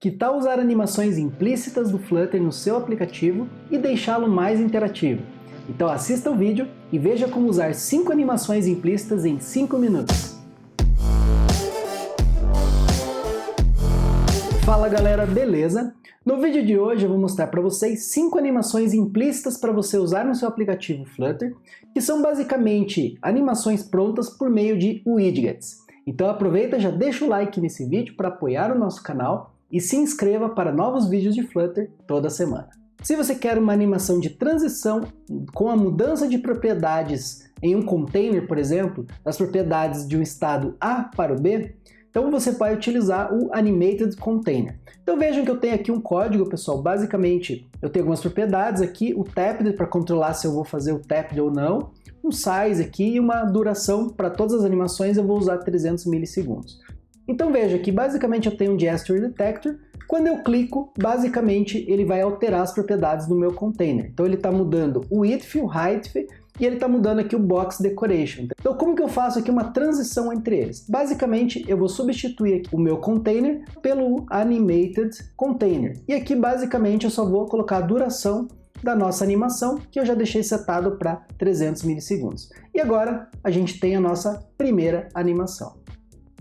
Que tal usar animações implícitas do Flutter no seu aplicativo e deixá-lo mais interativo? Então assista o vídeo e veja como usar 5 animações implícitas em 5 minutos. Fala galera, beleza? No vídeo de hoje eu vou mostrar para vocês 5 animações implícitas para você usar no seu aplicativo Flutter, que são basicamente animações prontas por meio de widgets. Então aproveita, já deixa o like nesse vídeo para apoiar o nosso canal e se inscreva para novos vídeos de Flutter toda semana. Se você quer uma animação de transição com a mudança de propriedades em um container, por exemplo, das propriedades de um estado A para o B, então você vai utilizar o Animated Container. Então vejam que eu tenho aqui um código, pessoal. Basicamente, eu tenho algumas propriedades aqui, o tapped para controlar se eu vou fazer o tapped ou não, um size aqui e uma duração. Para todas as animações eu vou usar 300 milissegundos. Então veja que basicamente eu tenho um Gesture Detector. Quando eu clico, basicamente ele vai alterar as propriedades do meu container. Então ele está mudando o width, o height e ele está mudando aqui o box decoration. Então como que eu faço aqui uma transição entre eles? Basicamente eu vou substituir aqui o meu container pelo animated container. E aqui basicamente eu só vou colocar a duração da nossa animação, que eu já deixei setado para 300 milissegundos. E agora a gente tem a nossa primeira animação.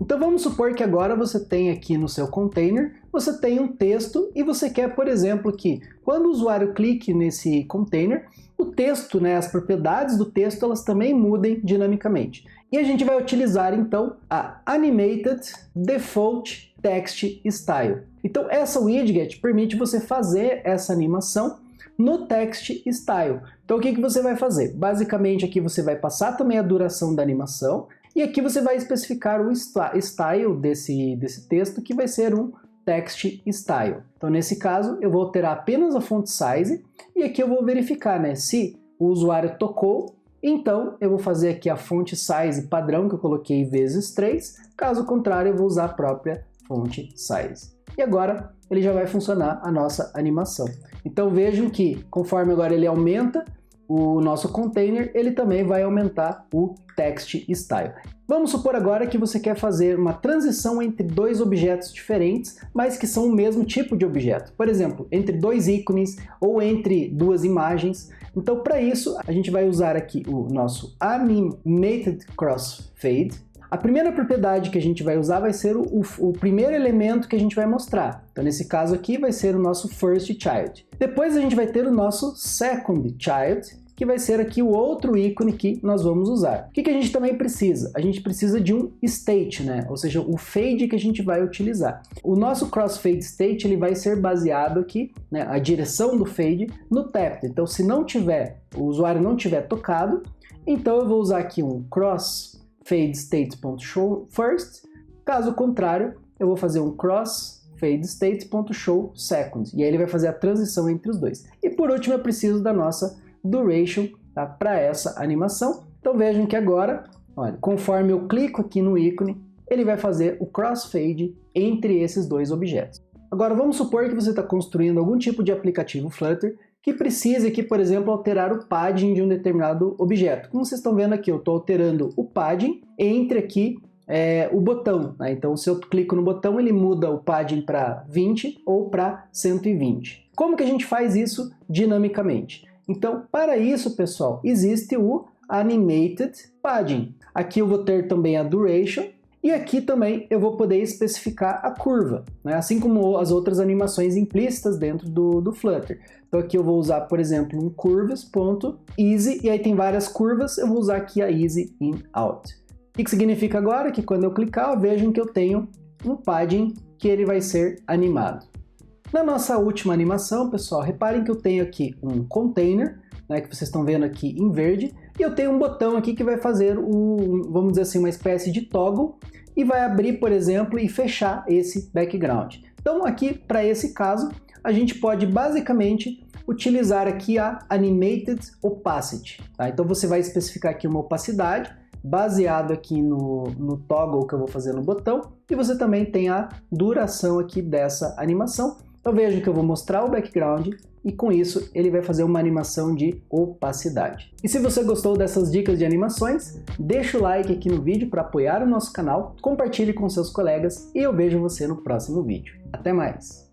Então vamos supor que agora você tem aqui no seu container, você tem um texto e você quer, por exemplo, que quando o usuário clique nesse container, o texto, as propriedades do texto, elas também mudem dinamicamente. E a gente vai utilizar então a Animated Default Text Style. Então essa widget permite você fazer essa animação no Text Style. Então o que você vai fazer? Basicamente aqui você vai passar também a duração da animação, e aqui você vai especificar o style desse texto, que vai ser um text style. Então nesse caso eu vou alterar apenas a font size, e aqui eu vou verificar se o usuário tocou, então eu vou fazer aqui a font size padrão que eu coloquei vezes 3, caso contrário eu vou usar a própria font size. E agora ele já vai funcionar a nossa animação. Então vejam que conforme agora ele aumenta o nosso container, ele também vai aumentar o text style. Vamos supor agora que você quer fazer uma transição entre dois objetos diferentes, mas que são o mesmo tipo de objeto. Por exemplo, entre dois ícones ou entre duas imagens. Então, para isso, a gente vai usar aqui o nosso Animated Crossfade. A primeira propriedade que a gente vai usar vai ser o primeiro elemento que a gente vai mostrar. Então, nesse caso aqui, vai ser o nosso First Child. Depois a gente vai ter o nosso Second Child, que vai ser aqui o outro ícone que nós vamos usar. O que a gente também precisa? A gente precisa de um state, ou seja, o fade que a gente vai utilizar. O nosso crossfade state ele vai ser baseado aqui, a direção do fade, no tapped. Então, se o usuário não tiver tocado, então eu vou usar aqui um crossfade state.showFirst. Caso contrário, eu vou fazer um crossfade state.showSecond. E aí ele vai fazer a transição entre os dois. E por último, eu preciso da nossa duration para essa animação. Então vejam que agora, olha, conforme eu clico aqui no ícone, ele vai fazer o crossfade entre esses dois objetos. Agora vamos supor que você está construindo algum tipo de aplicativo Flutter que precise aqui, por exemplo, alterar o padding de um determinado objeto. Como vocês estão vendo aqui, eu estou alterando o padding entre aqui o botão. Então se eu clico no botão, ele muda o padding para 20 ou para 120. Como que a gente faz isso dinamicamente? Então, para isso, pessoal, existe o Animated Padding. Aqui eu vou ter também a Duration e aqui também eu vou poder especificar a curva, assim como as outras animações implícitas dentro do Flutter. Então aqui eu vou usar, por exemplo, um curves.easy e aí tem várias curvas, eu vou usar aqui a easy in out. O que significa agora? Que quando eu clicar, vejam que eu tenho um padding que ele vai ser animado. Na nossa última animação, pessoal, reparem que eu tenho aqui um container, que vocês estão vendo aqui em verde, e eu tenho um botão aqui que vai fazer, vamos dizer assim, uma espécie de toggle, e vai abrir, por exemplo, e fechar esse background. Então aqui, para esse caso, a gente pode basicamente utilizar aqui a Animated Opacity. Então você vai especificar aqui uma opacidade, baseado aqui no toggle que eu vou fazer no botão, e você também tem a duração aqui dessa animação. Então veja que eu vou mostrar o background e com isso ele vai fazer uma animação de opacidade. E se você gostou dessas dicas de animações, deixa o like aqui no vídeo para apoiar o nosso canal, compartilhe com seus colegas e eu vejo você no próximo vídeo. Até mais!